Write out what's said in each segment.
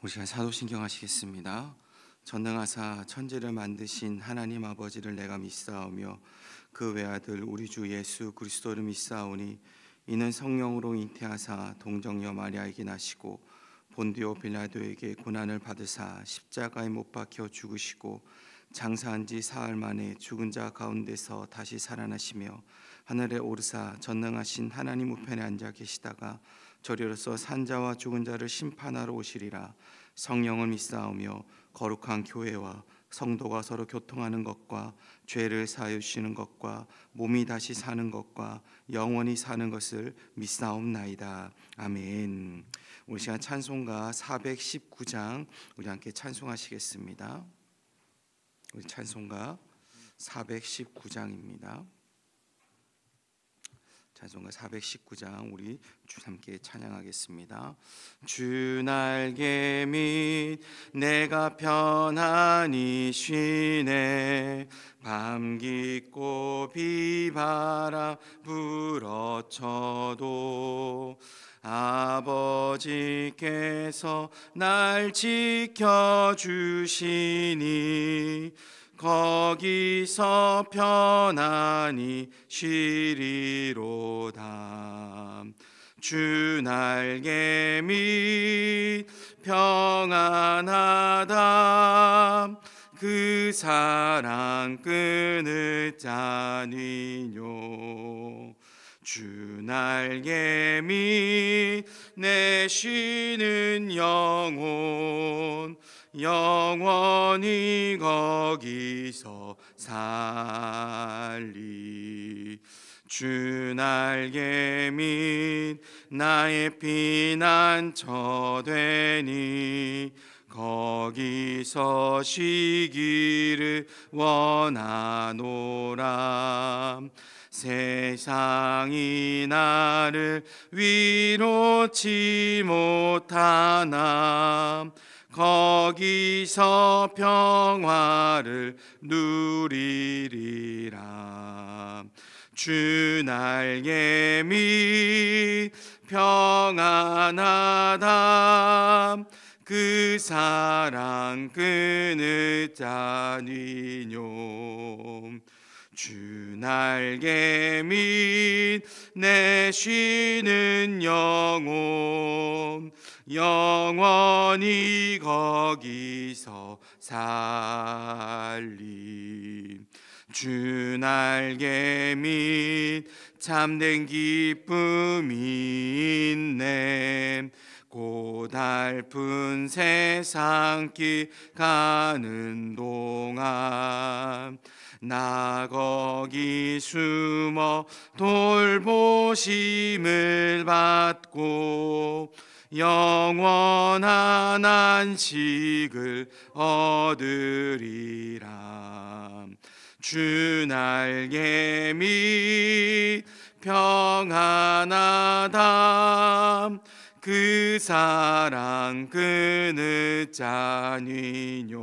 우리 시간 사도신경 하시겠습니다. 전능하사 천지를 만드신 하나님 아버지를 내가 믿사오며 그 외아들 우리 주 예수 그리스도를 믿사오니 이는 성령으로 잉태하사 동정녀 마리아에게 나시고 본디오 빌라도에게 고난을 받으사 십자가에 못 박혀 죽으시고 장사한 지 사흘 만에 죽은 자 가운데서 다시 살아나시며 하늘에 오르사 전능하신 하나님 우편에 앉아 계시다가 저리로서 산자와 죽은 자를 심판하러 오시리라. 성령을 믿사오며 거룩한 교회와 성도가 서로 교통하는 것과 죄를 사하여 주시는 것과 몸이 다시 사는 것과 영원히 사는 것을 믿사옵나이다. 아멘. 우리 시간 찬송가 419장 우리 함께 찬송하시겠습니다. 우리 찬송가 419장입니다. 찬송가 419장 우리 함께 찬양하겠습니다. 주 날개 밑 내가 편안히 쉬네 밤 깊고 비바람 불어쳐도 아버지께서 날 지켜주시니 거기서 편안히 쉬리로다. 주 날개 밑 평안하다. 그 사랑 끊을 자니뇨. 주 날개 밑 내 쉬는 영혼 영원히 거기서 살리. 주 날개 밑 나의 피난처 되니 거기서 쉬기를 원하노라. 세상이 나를 위로치 못하나 거기서 평화를 누리리라. 주 날개 밑 평안하다. 그 사랑 끊을 자니뇨. 주 날개 밑 내 쉬는 영혼 영원히 거기서 살리. 주 날개 밑 참된 기쁨이 있네. 고달픈 세상길 가는 동안 나 거기 숨어 돌보심을 받고 영원한 안식을 얻으리라. 주 날개 밑 평안하다. 그 사랑 끊을 자니뇨.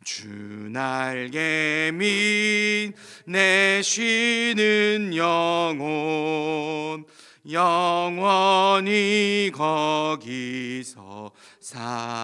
주 날개 밑 내 쉬는 영혼 영원히 거기서 살리.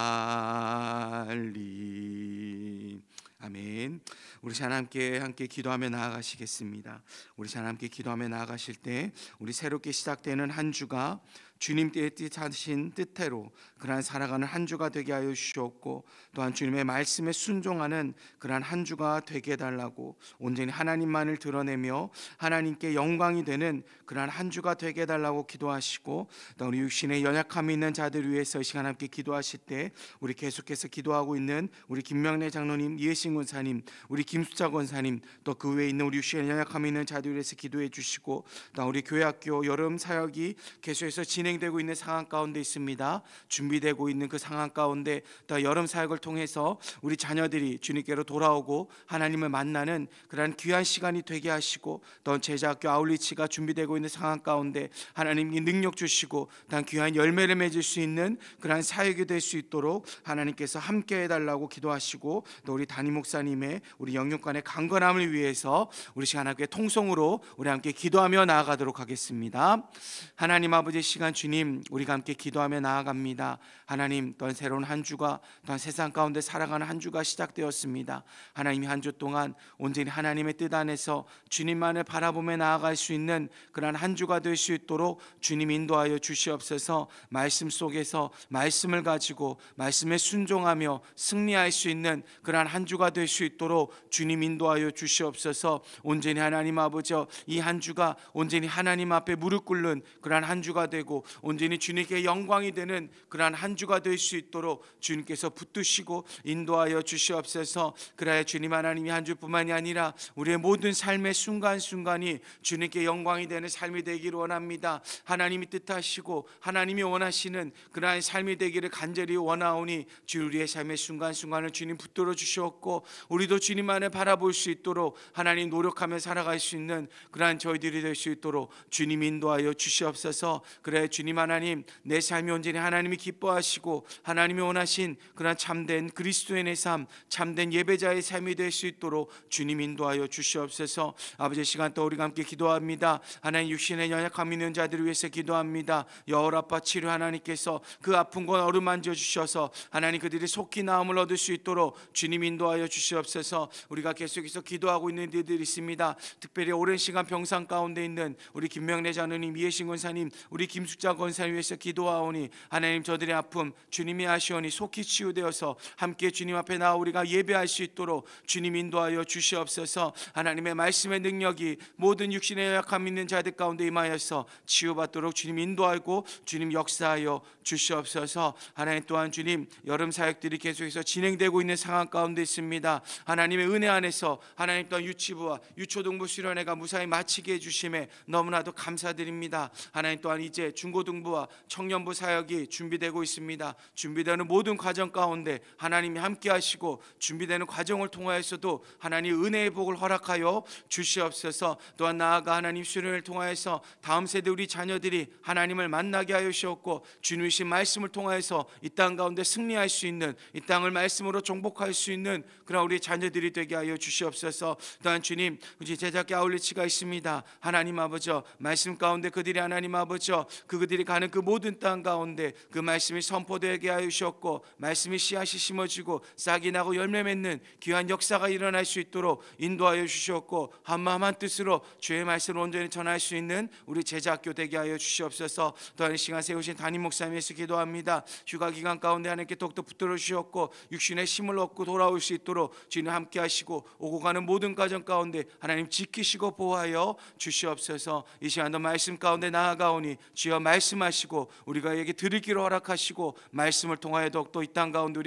아멘. 우리 하나님께 함께 기도하며 나아가시겠습니다. 우리 하나님께 기도하며 나아가실 때 우리 새롭게 시작되는 한 주가 주님께의 뜻하신 뜻대로 그러한 살아가는 한 주가 되게 하여 주시옵고 또한 주님의 말씀에 순종하는 그러한 한 주가 되게 해달라고 온전히 하나님만을 드러내며 하나님께 영광이 되는 그러한 한 주가 되게 해달라고 기도하시고 또 우리 육신의 연약함이 있는 자들 위해서 이 시간 함께 기도하실 때 우리 계속해서 기도하고 있는 우리 김명래 장로님, 이해신 권사님, 우리 김수자 권사님 또 그 외에 있는 우리 육신의 연약함이 있는 자들 위해서 기도해 주시고 또 우리 교회학교 여름 사역이 계속해서 진행되고 있는 상황 가운데 있습니다. 준비되고 있는 그 상황 가운데 또 여름 사역을 통해서 우리 자녀들이 주님께로 돌아오고 하나님을 만나는 그러한 귀한 시간이 되게 하시고 또 제자학교 아울리치가 준비되고 있는 상황 가운데 하나님이 능력 주시고 또 귀한 열매를 맺을 수 있는 그러한 사역이 될 수 있도록 하나님께서 함께 해달라고 기도하시고 또 우리 담임 목사님의 우리 영육간의 강건함을 위해서 우리 시간 함께 통성으로 우리 함께 기도하며 나아가도록 하겠습니다. 하나님 아버지 시간 주님, 우리가 함께 기도하며 나아갑니다. 하나님, 또한 새로운 한 주가, 또한 세상 가운데 살아가는 한 주가 시작되었습니다. 하나님이 한 주 동안 온전히 하나님의 뜻 안에서 주님만을 바라보며 나아갈 수 있는 그러한 한 주가 될 수 있도록 주님 인도하여 주시옵소서. 말씀 속에서 말씀을 가지고 말씀에 순종하며 승리할 수 있는 그러한 한 주가 될 수 있도록 주님 인도하여 주시옵소서. 온전히 하나님 아버지, 이 한 주가 온전히 하나님 앞에 무릎 꿇는 그러한 한 주가 되고 온전히 주님께 영광이 되는 그러한 한 주가 될 수 있도록 주님께서 붙드시고 인도하여 주시옵소서. 그래야 주님 하나님이 한 주뿐만이 아니라 우리의 모든 삶의 순간순간이 주님께 영광이 되는 삶이 되기를 원합니다. 하나님이 뜻하시고 하나님이 원하시는 그러한 삶이 되기를 간절히 원하오니 주 우리의 삶의 순간순간을 주님 붙들어 주시옵고 우리도 주님만을 바라볼 수 있도록 하나님 노력하며 살아갈 수 있는 그러한 저희들이 될 수 있도록 주님 인도하여 주시옵소서. 그래 주님 하나님, 내 삶이 온전히 하나님이 기뻐하시고 하나님이 원하신 그러한 참된 그리스도인의 삶, 참된 예배자의 삶이 될 수 있도록 주님 인도하여 주시옵소서. 아버지, 시간 또 우리가 함께 기도합니다. 하나님, 육신의 연약함 있는 자들을 위해서 기도합니다. 여호라파 치료 하나님께서 그 아픈 곳 어루만져 주셔서 하나님 그들이 속히 나음을 얻을 수 있도록 주님 인도하여 주시옵소서. 우리가 계속해서 기도하고 있는 이들이 있습니다. 특별히 오랜 시간 병상 가운데 있는 우리 김명래 장로님, 이해신 권사님, 우리 김숙자 권사님 위해서 기도하오니 하나님 저들의 아픔 주님이 아시오니 속히 치유되어서 함께 주님 앞에 나아 우리가 예배할 수 있도록 주님 인도하여 주시옵소서. 하나님의 말씀의 능력이 모든 육신의 연약함 있는 자들 가운데 임하여서 치유받도록 주님 인도하고 주님 역사하여 주시옵소서. 하나님 또한 주님, 여름 사역들이 계속해서 진행되고 있는 상황 가운데 있습니다. 하나님의 은혜 안에서 하나님 또한 유치부와 유초등부 수련회가 무사히 마치게 해주심에 너무나도 감사드립니다. 하나님 또한 이제 중고등부와 청년부 사역이 준비되고 있습니다. 준비되는 모든 과정 가운데 하나님이 함께 하시고 준비되는 과정을 통하여서도 하나님 은혜의 복을 허락하여 주시옵소서. 또한 나아가 하나님 수련을 통하여서 다음 세대 우리 자녀들이 하나님을 만나게 하여 주옵고 주님이신 말씀을 통하여서 이 땅 가운데 승리할 수 있는, 이 땅을 말씀으로 정복할 수 있는 그런 우리 자녀들이 되게 하여 주시옵소서. 또한 주님, 우리 제자께 아울리치가 있습니다. 하나님 아버지, 말씀 가운데 그들이 하나님 아버지 그들이 가는 그 모든 땅 가운데 그 말씀이 선포되게 하여 주셨고 말씀이 씨앗이 심어지고 싹이 나고 열매 맺는 귀한 역사가 일어날 수 있도록 인도하여 주셨고 한마음 한뜻으로 주의 말씀을 온전히 전할 수 있는 우리 제자학교 되게 하여 주시옵소서. 또한 이 시간 세우신 담임 목사님에서 기도합니다. 휴가 기간 가운데 하나님께 더욱더 붙들어 주셨고 육신의 힘을 얻고 돌아올 수 있도록 주님 함께 하시고 오고 가는 모든 과정 가운데 하나님 지키시고 보호하여 주시옵소서. 이 시간도 말씀 가운데 나아가오니 주여 말씀하시고 우리가 에게 들을 길을 허락하시고 말씀을 통하여 더욱더 이 땅 가운데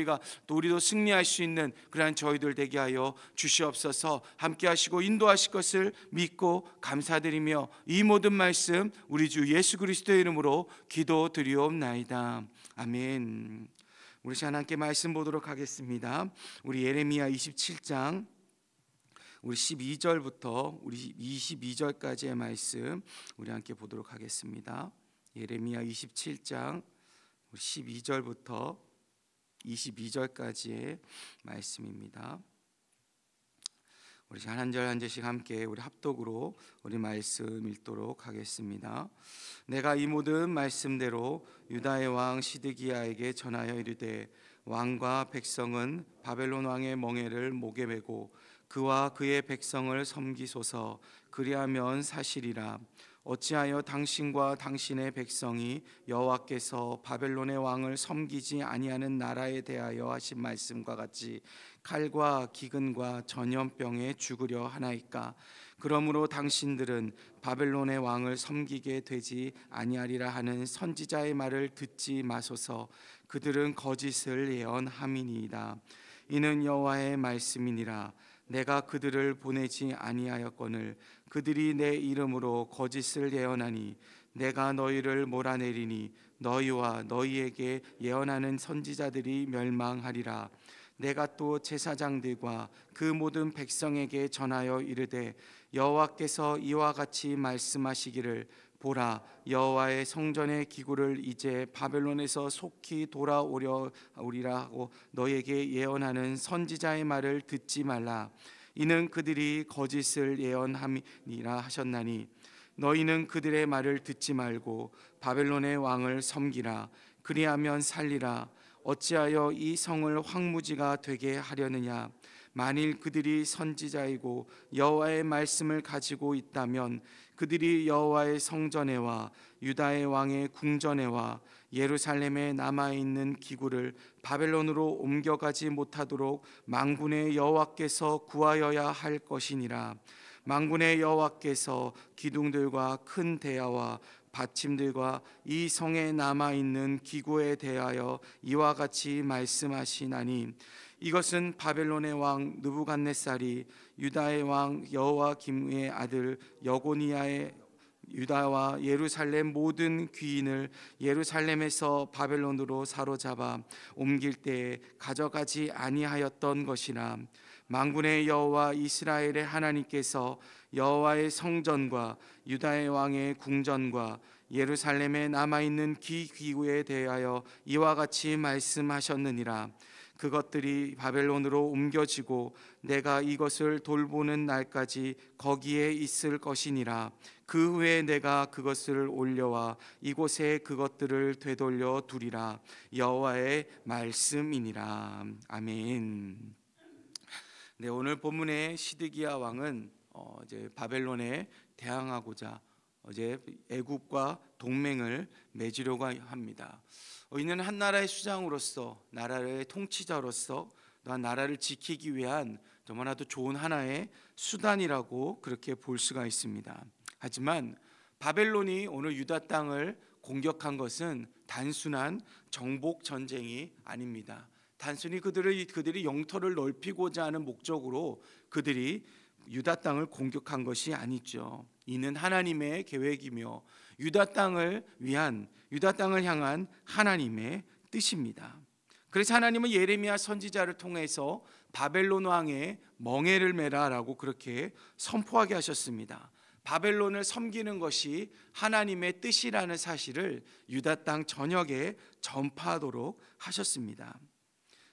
우리도 승리할 수 있는 그러한 저희들 되게 하여 주시옵소서. 함께 하시고 인도하실 것을 믿고 감사드리며 이 모든 말씀 우리 주 예수 그리스도의 이름으로 기도드리옵나이다. 아멘. 우리 시간 함께 말씀 보도록 하겠습니다. 우리 예레미야 27장 우리 12절부터 우리 22절까지의 말씀 우리 함께 보도록 하겠습니다. 예레미야 27장 12절부터 22절까지의 말씀입니다. 우리 한 절 한 절씩 함께 우리 합독으로 우리 말씀 읽도록 하겠습니다. 내가 이 모든 말씀대로 유다의 왕 시드기야에게 전하여 이르되 왕과 백성은 바벨론 왕의 멍에를 목에 메고 그와 그의 백성을 섬기소서. 그리하면 사실이라. 어찌하여 당신과 당신의 백성이 여호와께서 바벨론의 왕을 섬기지 아니하는 나라에 대하여 하신 말씀과 같이 칼과 기근과 전염병에 죽으려 하나이까. 그러므로 당신들은 바벨론의 왕을 섬기게 되지 아니하리라 하는 선지자의 말을 듣지 마소서. 그들은 거짓을 예언함이니이다. 이는 여호와의 말씀이니라. 내가 그들을 보내지 아니하였거늘 그들이 내 이름으로 거짓을 예언하니 내가 너희를 몰아내리니 너희와 너희에게 예언하는 선지자들이 멸망하리라. 내가 또 제사장들과 그 모든 백성에게 전하여 이르되 여호와께서 이와 같이 말씀하시기를 보라, 여호와의 성전의 기구를 이제 바벨론에서 속히 돌아오려 오리라 하고 너에게 예언하는 선지자의 말을 듣지 말라. 이는 그들이 거짓을 예언함이니라 하셨나니 너희는 그들의 말을 듣지 말고 바벨론의 왕을 섬기라. 그리하면 살리라. 어찌하여 이 성을 황무지가 되게 하려느냐? 만일 그들이 선지자이고 여호와의 말씀을 가지고 있다면 그들이 여호와의 성전에와 유다의 왕의 궁전에와 예루살렘에 남아있는 기구를 바벨론으로 옮겨가지 못하도록 만군의 여호와께서 구하여야 할 것이니라. 만군의 여호와께서 기둥들과 큰 대야와 받침들과 이 성에 남아있는 기구에 대하여 이와 같이 말씀하시나니 이것은 바벨론의 왕 느부갓네살이 유다의 왕 여호와김의 아들 여고니아의 유다와 예루살렘 모든 귀인을 예루살렘에서 바벨론으로 사로잡아 옮길 때에 가져가지 아니하였던 것이라. 만군의 여호와 이스라엘의 하나님께서 여호와의 성전과 유다의 왕의 궁전과 예루살렘에 남아있는 기구에 대하여 이와 같이 말씀하셨느니라. 그것들이 바벨론으로 옮겨지고 내가 이것을 돌보는 날까지 거기에 있을 것이니라. 그 후에 내가 그것을 올려와 이곳에 그것들을 되돌려 두리라. 여호와의 말씀이니라. 아멘. 네, 오늘 본문의 시드기야 왕은 이제 바벨론에 대항하고자 이제 애굽과 동맹을 맺으려고 합니다. 이는 한 나라의 수장으로서, 나라의 통치자로서 또한 나라를 지키기 위한 너무나도 좋은 하나의 수단이라고 그렇게 볼 수가 있습니다. 하지만 바벨론이 오늘 유다 땅을 공격한 것은 단순한 정복 전쟁이 아닙니다. 단순히 그들이 영토를 넓히고자 하는 목적으로 그들이 유다 땅을 공격한 것이 아니죠. 이는 하나님의 계획이며 유다 땅을 향한 하나님의 뜻입니다. 그래서 하나님은 예레미야 선지자를 통해서 바벨론 왕의 멍에를 메라라고 그렇게 선포하게 하셨습니다. 바벨론을 섬기는 것이 하나님의 뜻이라는 사실을 유다 땅 전역에 전파하도록 하셨습니다.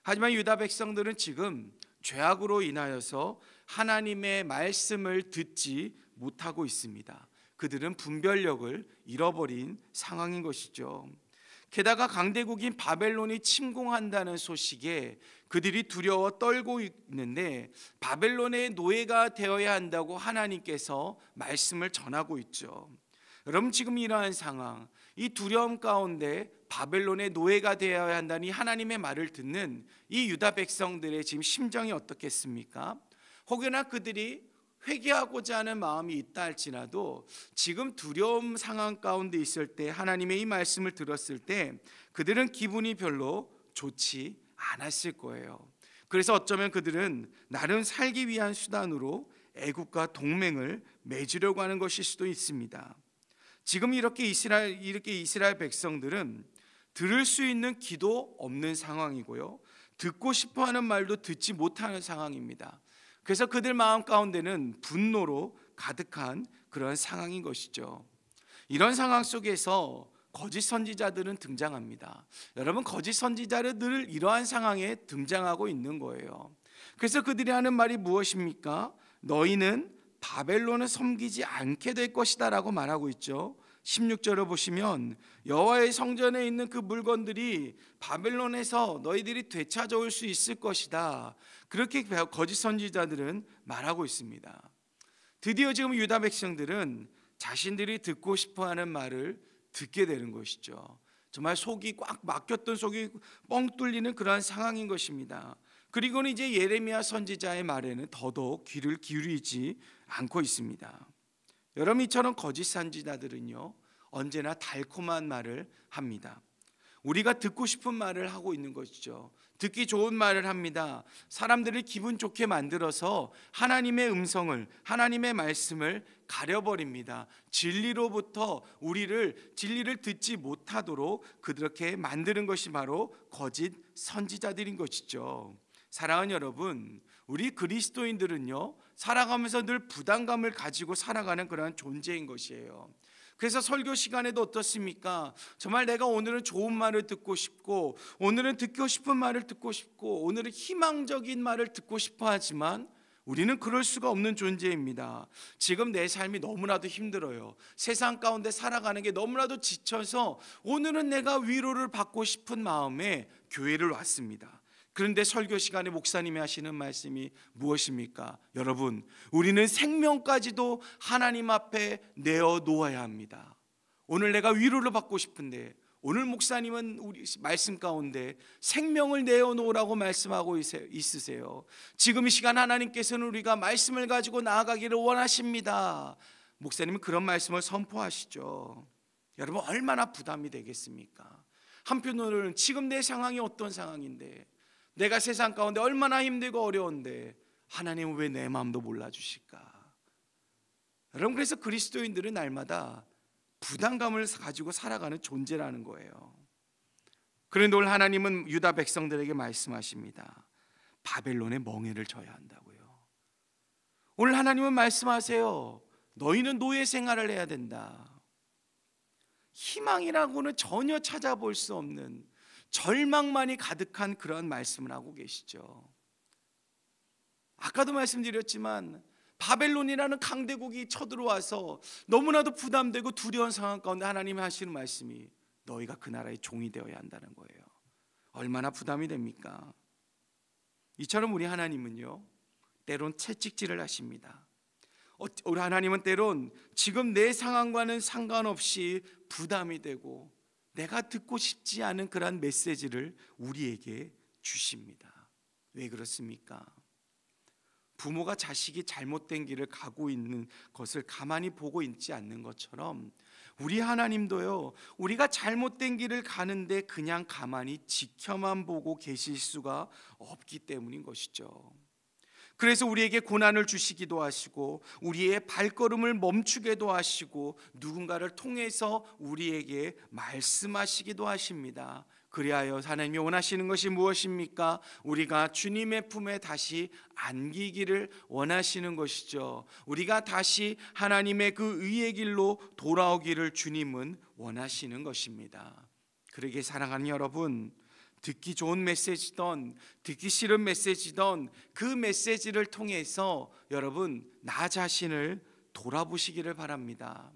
하지만 유다 백성들은 지금 죄악으로 인하여서 하나님의 말씀을 듣지 못하고 있습니다. 그들은 분별력을 잃어버린 상황인 것이죠. 게다가 강대국인 바벨론이 침공한다는 소식에 그들이 두려워 떨고 있는데 바벨론의 노예가 되어야 한다고 하나님께서 말씀을 전하고 있죠. 여러분, 지금 이러한 상황, 이 두려움 가운데 바벨론의 노예가 되어야 한다니 하나님의 말을 듣는 이 유다 백성들의 지금 심정이 어떻겠습니까? 혹여나 그들이 회개하고자 하는 마음이 있다 할지라도 지금 두려움 상황 가운데 있을 때 하나님의 이 말씀을 들었을 때 그들은 기분이 별로 좋지 않았을 거예요. 그래서 어쩌면 그들은 나름 살기 위한 수단으로 애국과 동맹을 맺으려고 하는 것일 수도 있습니다. 지금 이렇게 이스라엘 백성들은 들을 수 있는 귀도 없는 상황이고요, 듣고 싶어하는 말도 듣지 못하는 상황입니다. 그래서 그들 마음 가운데는 분노로 가득한 그런 상황인 것이죠. 이런 상황 속에서 거짓 선지자들은 등장합니다. 여러분, 거짓 선지자들은 늘 이러한 상황에 등장하고 있는 거예요. 그래서 그들이 하는 말이 무엇입니까? 너희는 바벨론을 섬기지 않게 될 것이다 라고 말하고 있죠. 16절을 보시면 여호와의 성전에 있는 그 물건들이 바벨론에서 너희들이 되찾아올 수 있을 것이다, 그렇게 거짓 선지자들은 말하고 있습니다. 드디어 지금 유다 백성들은 자신들이 듣고 싶어하는 말을 듣게 되는 것이죠. 정말 속이 꽉 막혔던 속이 뻥 뚫리는 그러한 상황인 것입니다. 그리고는 이제 예레미야 선지자의 말에는 더더욱 귀를 기울이지 않고 있습니다. 여러분, 이처럼 거짓 선지자들은요 언제나 달콤한 말을 합니다. 우리가 듣고 싶은 말을 하고 있는 것이죠. 듣기 좋은 말을 합니다. 사람들을 기분 좋게 만들어서 하나님의 음성을, 하나님의 말씀을 가려버립니다. 진리로부터 진리를 듣지 못하도록 그렇게 만드는 것이 바로 거짓 선지자들인 것이죠. 사랑하는 여러분, 우리 그리스도인들은요 살아가면서 늘 부담감을 가지고 살아가는 그러한 존재인 것이에요. 그래서 설교 시간에도 어떻습니까? 정말 내가 오늘은 좋은 말을 듣고 싶고, 오늘은 듣고 싶은 말을 듣고 싶고, 오늘은 희망적인 말을 듣고 싶어 하지만 우리는 그럴 수가 없는 존재입니다. 지금 내 삶이 너무나도 힘들어요. 세상 가운데 살아가는 게 너무나도 지쳐서 오늘은 내가 위로를 받고 싶은 마음에 교회를 왔습니다. 그런데 설교 시간에 목사님이 하시는 말씀이 무엇입니까? 여러분, 우리는 생명까지도 하나님 앞에 내어놓아야 합니다. 오늘 내가 위로를 받고 싶은데 오늘 목사님은 우리 말씀 가운데 생명을 내어놓으라고 말씀하고 있으세요. 지금 이 시간 하나님께서는 우리가 말씀을 가지고 나아가기를 원하십니다. 목사님은 그런 말씀을 선포하시죠. 여러분, 얼마나 부담이 되겠습니까? 한편으로는 지금 내 상황이 어떤 상황인데, 내가 세상 가운데 얼마나 힘들고 어려운데 하나님은 왜 내 마음도 몰라주실까? 여러분, 그래서 그리스도인들은 날마다 부담감을 가지고 살아가는 존재라는 거예요. 그런데 오늘 하나님은 유다 백성들에게 말씀하십니다. 바벨론의 멍에를 져야 한다고요. 오늘 하나님은 말씀하세요. 너희는 노예 생활을 해야 된다. 희망이라고는 전혀 찾아볼 수 없는 절망만이 가득한 그런 말씀을 하고 계시죠. 아까도 말씀드렸지만 바벨론이라는 강대국이 쳐들어와서 너무나도 부담되고 두려운 상황 가운데 하나님이 하시는 말씀이 너희가 그 나라의 종이 되어야 한다는 거예요. 얼마나 부담이 됩니까? 이처럼 우리 하나님은요, 때론 채찍질을 하십니다. 우리 하나님은 때론 지금 내 상황과는 상관없이 부담이 되고 내가 듣고 싶지 않은 그런 메시지를 우리에게 주십니다. 왜 그렇습니까? 부모가 자식이 잘못된 길을 가고 있는 것을 가만히 보고 있지 않는 것처럼 우리 하나님도요, 우리가 잘못된 길을 가는데 그냥 가만히 지켜만 보고 계실 수가 없기 때문인 것이죠. 그래서 우리에게 고난을 주시기도 하시고 우리의 발걸음을 멈추게도 하시고 누군가를 통해서 우리에게 말씀하시기도 하십니다. 그리하여 하나님이 원하시는 것이 무엇입니까? 우리가 주님의 품에 다시 안기기를 원하시는 것이죠. 우리가 다시 하나님의 그 의의 길로 돌아오기를 주님은 원하시는 것입니다. 그러기에 사랑하는 여러분, 듣기 좋은 메시지든 듣기 싫은 메시지든 그 메시지를 통해서 여러분 나 자신을 돌아보시기를 바랍니다.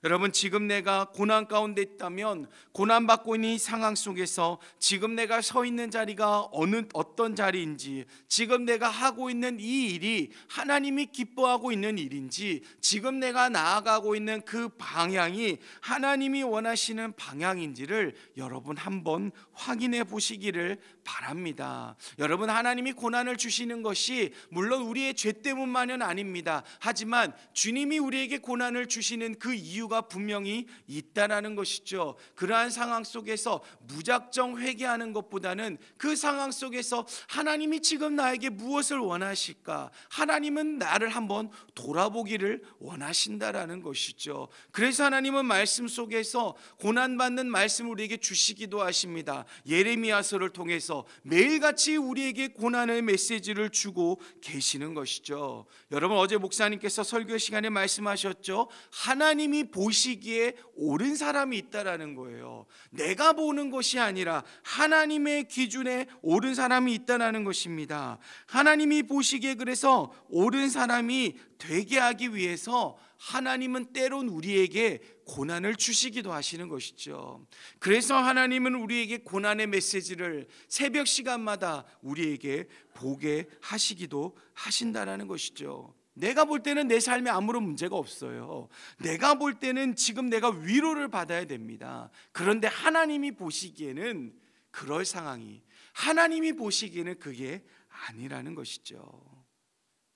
여러분, 지금 내가 고난 가운데 있다면 고난받고 있는 이 상황 속에서 지금 내가 서 있는 자리가 어떤 자리인지, 지금 내가 하고 있는 이 일이 하나님이 기뻐하고 있는 일인지, 지금 내가 나아가고 있는 그 방향이 하나님이 원하시는 방향인지를 여러분 한번 확인해 보시기를 바랍니다. 여러분, 하나님이 고난을 주시는 것이 물론 우리의 죄 때문만은 아닙니다. 하지만 주님이 우리에게 고난을 주시는 그 이유가 분명히 있다라는 것이죠. 그러한 상황 속에서 무작정 회개하는 것보다는 그 상황 속에서 하나님이 지금 나에게 무엇을 원하실까? 하나님은 나를 한번 돌아보기를 원하신다라는 것이죠. 그래서 하나님은 말씀 속에서 고난받는 말씀을 우리에게 주시기도 하십니다. 예레미야서를 통해서 매일같이 우리에게 고난의 메시지를 주고 계시는 것이죠. 여러분, 어제 목사님께서 설교 시간에 말씀하셨죠. 하나님이 보시기에 옳은 사람이 있다라는 거예요. 내가 보는 것이 아니라 하나님의 기준에 옳은 사람이 있다라는 것입니다. 하나님이 보시기에 그래서 옳은 사람이 되게 하기 위해서 하나님은 때론 우리에게 고난을 주시기도 하시는 것이죠. 그래서 하나님은 우리에게 고난의 메시지를 새벽 시간마다 우리에게 보게 하시기도 하신다라는 것이죠. 내가 볼 때는 내 삶에 아무런 문제가 없어요. 내가 볼 때는 지금 내가 위로를 받아야 됩니다. 그런데 하나님이 보시기에는 그럴 상황이, 하나님이 보시기에는 그게 아니라는 것이죠.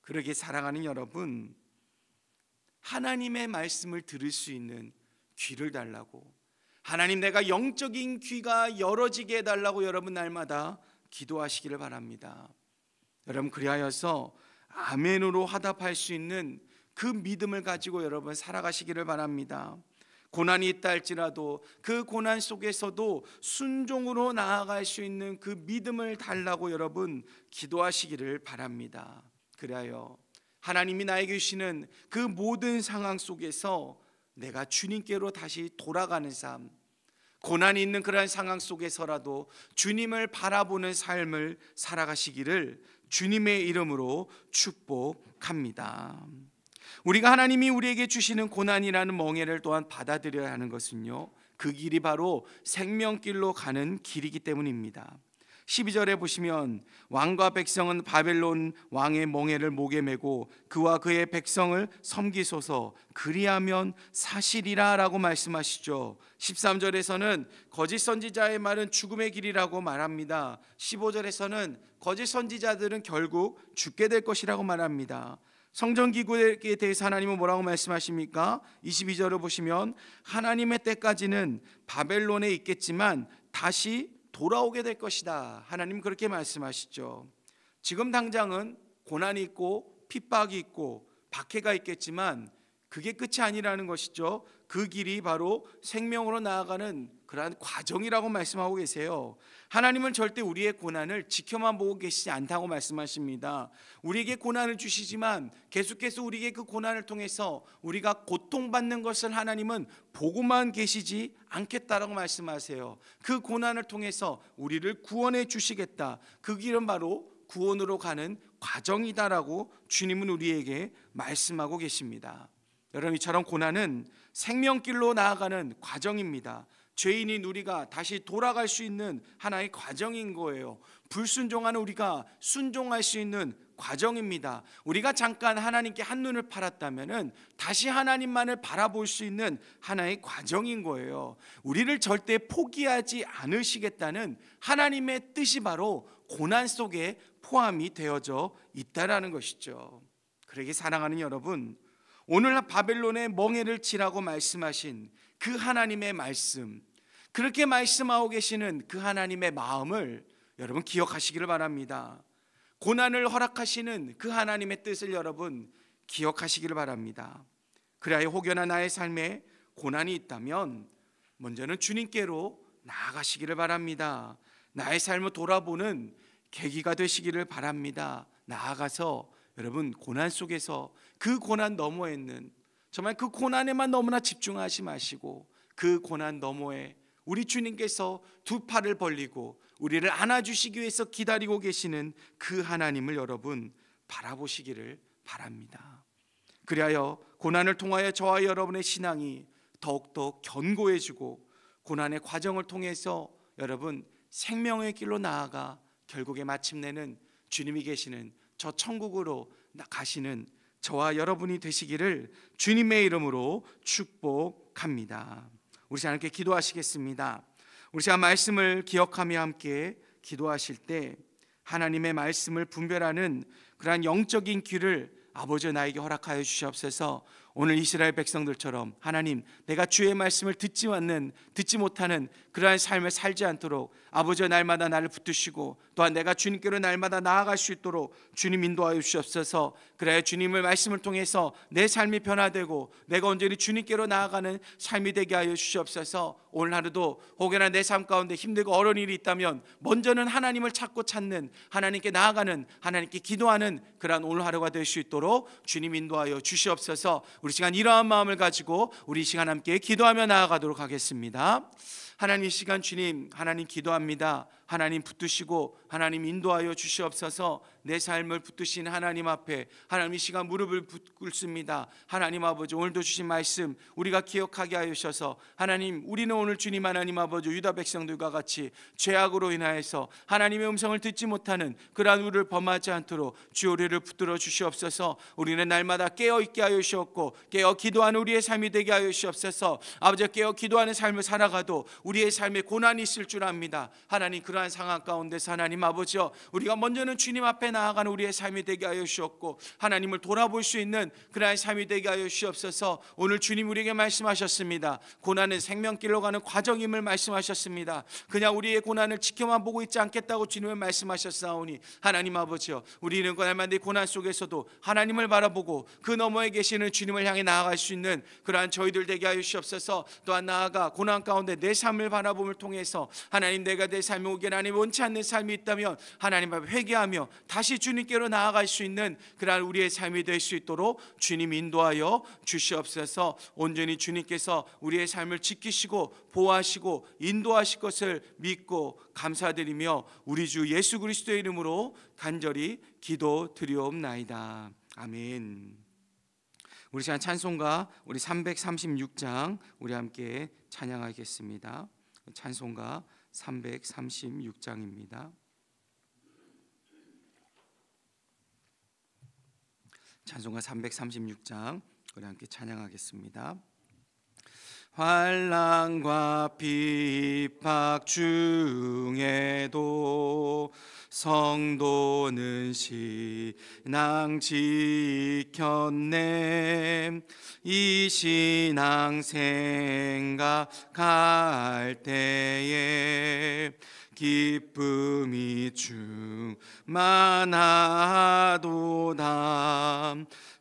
그러기에 사랑하는 여러분, 하나님의 말씀을 들을 수 있는 귀를 달라고, 하나님 내가 영적인 귀가 열어지게 해달라고 여러분 날마다 기도하시기를 바랍니다. 여러분, 그리하여서 아멘으로 화답할 수 있는 그 믿음을 가지고 여러분 살아가시기를 바랍니다. 고난이 있다 할지라도 그 고난 속에서도 순종으로 나아갈 수 있는 그 믿음을 달라고 여러분 기도하시기를 바랍니다. 그래야 하나님이 나에게 주시는 그 모든 상황 속에서 내가 주님께로 다시 돌아가는 삶, 고난이 있는 그러한 상황 속에서라도 주님을 바라보는 삶을 살아가시기를 주님의 이름으로 축복합니다. 우리가 하나님이 우리에게 주시는 고난이라는 멍에를 또한 받아들여야 하는 것은요, 그 길이 바로 생명길로 가는 길이기 때문입니다. 12절에 보시면 왕과 백성은 바벨론 왕의 멍에를 목에 메고 그와 그의 백성을 섬기소서, 그리하면 사실이라 라고 말씀하시죠. 13절에서는 거짓 선지자의 말은 죽음의 길이라고 말합니다. 15절에서는 거짓 선지자들은 결국 죽게 될 것이라고 말합니다. 성전기구에 대해서 하나님은 뭐라고 말씀하십니까? 22절을 보시면 하나님의 때까지는 바벨론에 있겠지만 다시 돌아오게 될 것이다. 하나님 그렇게 말씀하시죠. 지금 당장은 고난이 있고 핍박이 있고 박해가 있겠지만 그게 끝이 아니라는 것이죠. 그 길이 바로 생명으로 나아가는 그러한 과정이라고 말씀하고 계세요. 하나님은 절대 우리의 고난을 지켜만 보고 계시지 않다고 말씀하십니다. 우리에게 고난을 주시지만 계속해서 우리에게 그 고난을 통해서 우리가 고통받는 것을 하나님은 보고만 계시지 않겠다라고 말씀하세요. 그 고난을 통해서 우리를 구원해 주시겠다. 그 길은 바로 구원으로 가는 과정이다라고 주님은 우리에게 말씀하고 계십니다. 여러분, 이처럼 고난은 생명길로 나아가는 과정입니다. 죄인인 우리가 다시 돌아갈 수 있는 하나의 과정인 거예요. 불순종하는 우리가 순종할 수 있는 과정입니다. 우리가 잠깐 하나님께 한눈을 팔았다면 다시 하나님만을 바라볼 수 있는 하나의 과정인 거예요. 우리를 절대 포기하지 않으시겠다는 하나님의 뜻이 바로 고난 속에 포함이 되어져 있다라는 것이죠. 그러기 사랑하는 여러분, 오늘 바벨론의 멍에를 치라고 말씀하신 그 하나님의 말씀, 그렇게 말씀하고 계시는 그 하나님의 마음을 여러분 기억하시기를 바랍니다. 고난을 허락하시는 그 하나님의 뜻을 여러분 기억하시기를 바랍니다. 그래야 혹여나 나의 삶에 고난이 있다면 먼저는 주님께로 나아가시기를 바랍니다. 나의 삶을 돌아보는 계기가 되시기를 바랍니다. 나아가서 여러분 고난 속에서 그 고난 너머에 있는, 정말 그 고난에만 너무나 집중하지 마시고 그 고난 너머에 우리 주님께서 두 팔을 벌리고 우리를 안아주시기 위해서 기다리고 계시는 그 하나님을 여러분 바라보시기를 바랍니다. 그리하여 고난을 통하여 저와 여러분의 신앙이 더욱더 견고해지고 고난의 과정을 통해서 여러분 생명의 길로 나아가 결국에 마침내는 주님이 계시는 저 천국으로 가시는 저와 여러분이 되시기를 주님의 이름으로 축복합니다. 우리 하나님께 기도하시겠습니다. 우리 제가 말씀을 기억하며 함께 기도하실 때 하나님의 말씀을 분별하는 그러한 영적인 귀를 아버지 나에게 허락하여 주시옵소서. 오늘 이스라엘 백성들처럼 하나님, 내가 주의 말씀을 듣지 못하는 그러한 삶을 살지 않도록 아버지 날마다 나를 붙드시고 또한 내가 주님께로 날마다 나아갈 수 있도록 주님 인도하여 주시옵소서. 그래야 주님의 말씀을 통해서 내 삶이 변화되고 내가 온전히 주님께로 나아가는 삶이 되게 하여 주시옵소서. 오늘 하루도 혹여나 내 삶 가운데 힘들고 어려운 일이 있다면 먼저는 하나님을 찾는 하나님께 나아가는, 하나님께 기도하는 그러한 오늘 하루가 될 수 있도록 주님 인도하여 주시옵소서. 우리 시간 이러한 마음을 가지고 우리 시간 함께 기도하며 나아가도록 하겠습니다. 하나님, 이 시간 주님, 하나님 기도합니다. 하나님 붙드시고 하나님 인도하여 주시옵소서. 내 삶을 붙드신 하나님 앞에 하나님 이 시간 무릎을 꿇습니다. 하나님 아버지, 오늘도 주신 말씀 우리가 기억하게 하여 주셔서 하나님, 우리는 오늘 주님 하나님 아버지 유다 백성들과 같이 죄악으로 인하여서 하나님의 음성을 듣지 못하는 그러한 우리를 범하지 않도록 주 우리를 붙들어 주시옵소서. 우리는 날마다 깨어있게 하여 주시옵고 깨어 기도하는 우리의 삶이 되게 하여 주시옵소서. 아버지, 깨어 기도하는 삶을 살아가도 우리의 삶에 고난이 있을 줄 압니다. 하나님, 그러한 상황 가운데서 하나님 아버지여, 우리가 먼저는 주님 앞에 나아가는 우리의 삶이 되게 하여 주시옵고 하나님을 돌아볼 수 있는 그러한 삶이 되게 하여 주시옵소서. 오늘 주님 우리에게 말씀하셨습니다. 고난은 생명길로 가는 과정임을 말씀하셨습니다. 그냥 우리의 고난을 지켜만 보고 있지 않겠다고 주님은 말씀하셨사오니 하나님 아버지여, 우리는 날마다 고난 속에서도 하나님을 바라보고 그 너머에 계시는 주님을 향해 나아갈 수 있는 그러한 저희들 되게 하여 주시옵소서. 또한 나아가 고난 가운데 내 삶을 삶을 바라봄을 통해서 하나님, 내가 내 삶에 오게 하나님 원치 않는 삶이 있다면 하나님 앞에 회개하며 다시 주님께로 나아갈 수 있는 그러한 우리의 삶이 될 수 있도록 주님 인도하여 주시옵소서. 온전히 주님께서 우리의 삶을 지키시고 보호하시고 인도하실 것을 믿고 감사드리며 우리 주 예수 그리스도의 이름으로 간절히 기도드리옵나이다. 아멘. 우리 시간 찬송가 우리 336장 우리 함께 찬양하겠습니다. 찬송가 336장입니다. 찬송가 336장 우리 함께 찬양하겠습니다. 환난과 핍박 중에도 성도는 신앙 지켰네. 이 신앙 생각할 때에 기쁨이 충만하도다.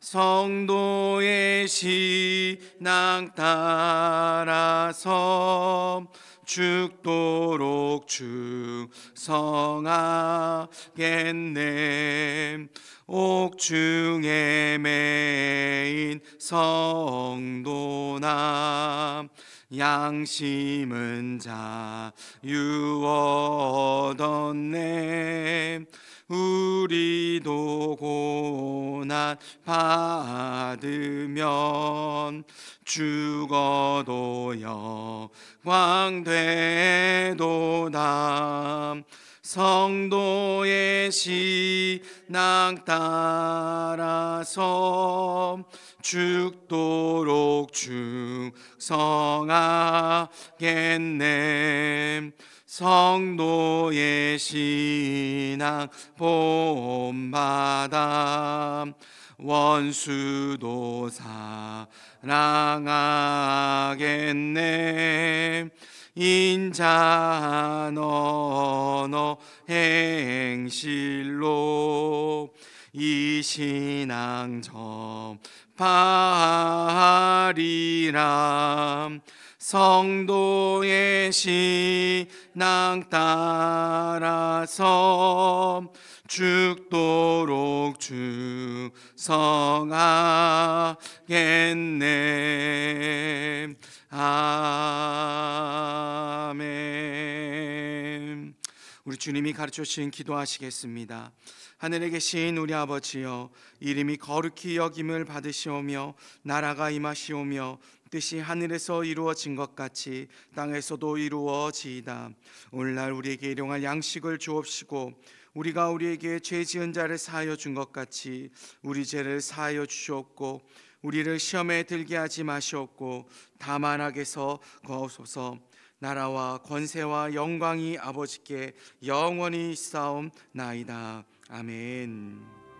성도의 신앙 따라서 죽도록 충성하겠네. 옥중에 매인 성도나 양심은 자유 얻었네. 우리도 고난 받으면 죽어도 영광 되도다. 성도의 신앙 따라서 죽도록 충성하겠네. 성도의 신앙 본받아 원수도 사랑하겠네. 인자한 언어 행실로 이 신앙 전파하리라. 성도의 신앙 따라서 죽도록 충성하겠네. 아멘. 우리 주님이 가르쳐 주신 기도하시겠습니다. 하늘에 계신 우리 아버지여, 이름이 거룩히 여김을 받으시오며 나라가 임하시오며 뜻이 하늘에서 이루어진 것 같이 땅에서도 이루어지이다. 오늘날 우리에게 일용할 양식을 주옵시고 우리가 우리에게 죄 지은 자를 사하여 준 것 같이 우리 죄를 사하여 주시옵고 우리를 시험에 들게 하지 마시옵고 다만 악에서 거하소서. 나라와 권세와 영광이 아버지께 영원히 있사옵나이다. 아멘.